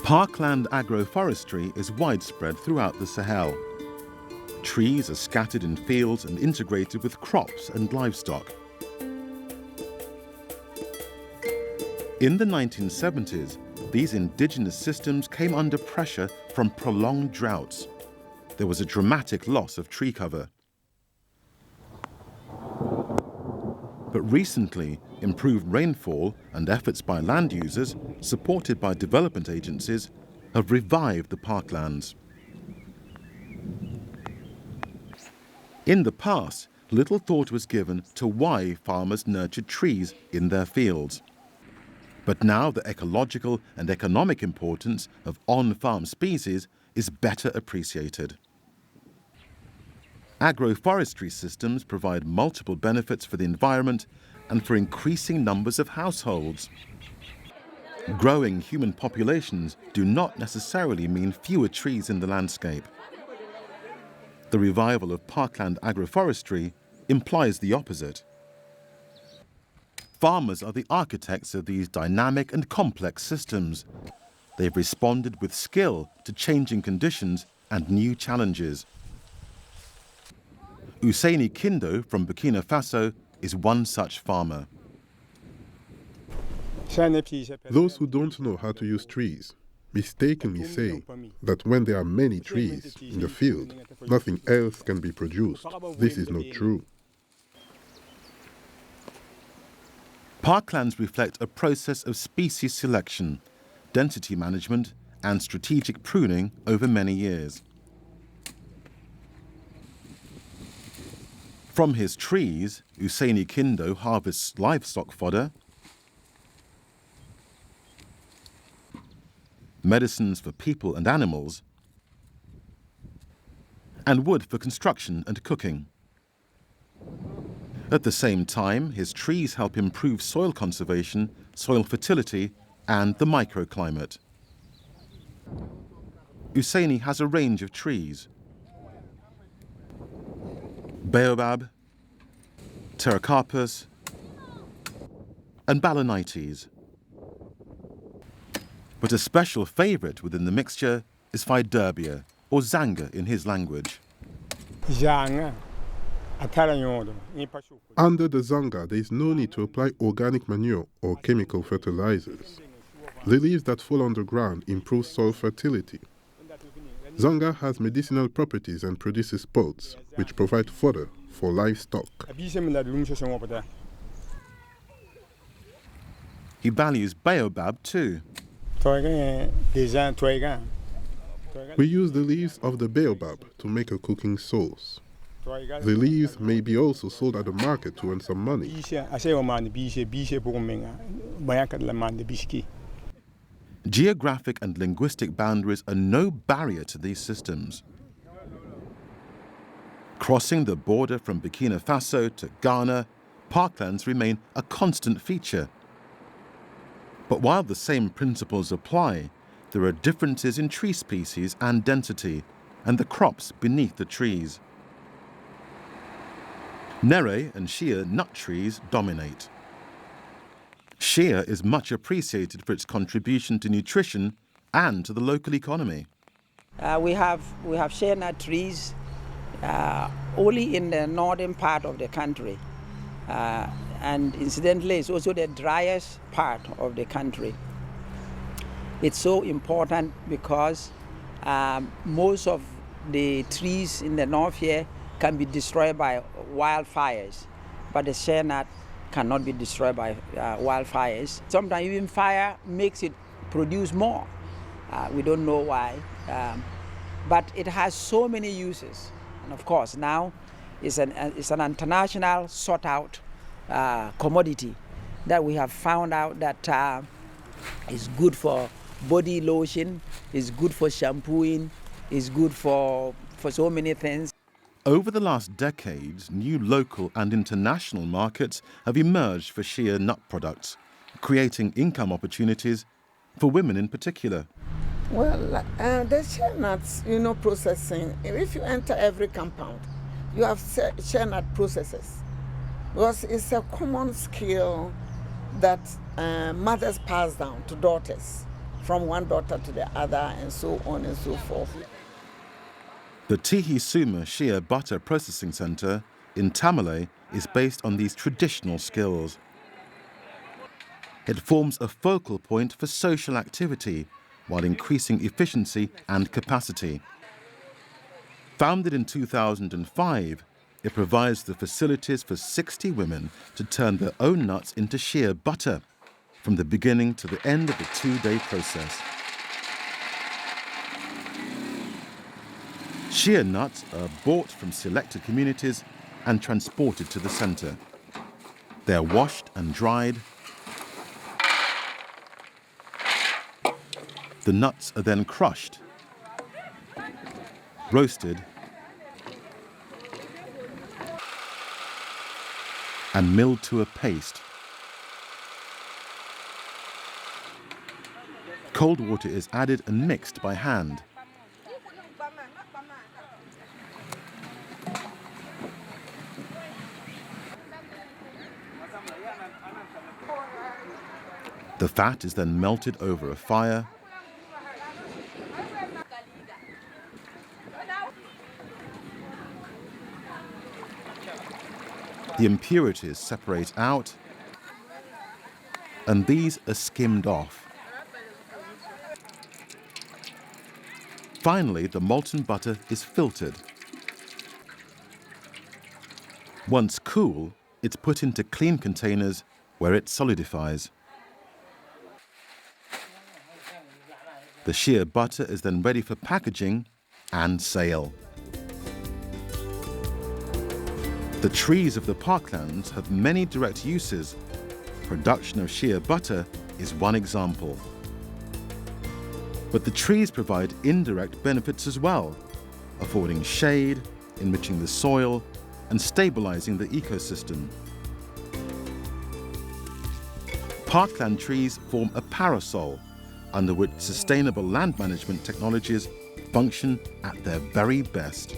Parkland agroforestry is widespread throughout the Sahel. Trees are scattered in fields and integrated with crops and livestock. In the 1970s, these indigenous systems came under pressure from prolonged droughts. There was a dramatic loss of tree cover. But recently, improved rainfall and efforts by land users, supported by development agencies, have revived the parklands. In the past, little thought was given to why farmers nurtured trees in their fields. But now the ecological and economic importance of on-farm species is better appreciated. Agroforestry systems provide multiple benefits for the environment and for increasing numbers of households. Growing human populations do not necessarily mean fewer trees in the landscape. The revival of parkland agroforestry implies the opposite. Farmers are the architects of these dynamic and complex systems. They've responded with skill to changing conditions and new challenges. Usaini Kindo from Burkina Faso is one such farmer. Those who don't know how to use trees mistakenly say that when there are many trees in the field, nothing else can be produced. This is not true. Parklands reflect a process of species selection, density management, and strategic pruning over many years. From his trees, Usaini Kindo harvests livestock fodder, medicines for people and animals, and wood for construction and cooking. At the same time, his trees help improve soil conservation, soil fertility, and the microclimate. Usaini has a range of trees: baobab, pterocarpus, and balanites. But a special favorite within the mixture is Phaidierbia, or Zanga in his language. Under the Zanga, there is no need to apply organic manure or chemical fertilizers. The leaves that fall on the ground improve soil fertility. Zanga has medicinal properties and produces pods, which provide fodder for livestock. He values baobab too. We use the leaves of the baobab to make a cooking sauce. The leaves may be also sold at the market to earn some money. Geographic and linguistic boundaries are no barrier to these systems. Crossing the border from Burkina Faso to Ghana, parklands remain a constant feature. But while the same principles apply, there are differences in tree species and density, and the crops beneath the trees. Nere and shea nut trees dominate. Shea is much appreciated for its contribution to nutrition and to the local economy. We have shea nut trees only in the northern part of the country. And incidentally, it's also the driest part of the country. It's so important because most of the trees in the north here can be destroyed by wildfires, but the shea nut cannot be destroyed by wildfires. Sometimes even fire makes it produce more. We don't know why, but it has so many uses. And of course, now it's an international sought-out commodity that we have found out that is good for body lotion, is good for shampooing, is good for so many things. Over the last decades, new local and international markets have emerged for shea nut products, creating income opportunities for women in particular. Well, the shea nuts, processing, if you enter every compound, you have shea nut processes. Because it's a common skill that mothers pass down to daughters from one daughter to the other, and so on and so forth. The Tihi Suma Shea Butter Processing Centre in Tamale is based on these traditional skills. It forms a focal point for social activity while increasing efficiency and capacity. Founded in 2005, it provides the facilities for 60 women to turn their own nuts into shea butter from the beginning to the end of the 2-day process. Shea nuts are bought from selected communities and transported to the centre. They are washed and dried. The nuts are then crushed, roasted, and milled to a paste. Cold water is added and mixed by hand. The fat is then melted over a fire. The impurities separate out, and these are skimmed off. Finally, the molten butter is filtered. Once cool, it's put into clean containers where it solidifies. The shea butter is then ready for packaging and sale. The trees of the parklands have many direct uses. Production of shea butter is one example. But the trees provide indirect benefits as well, affording shade, enriching the soil, and stabilizing the ecosystem. Parkland trees form a parasol under which sustainable land management technologies function at their very best.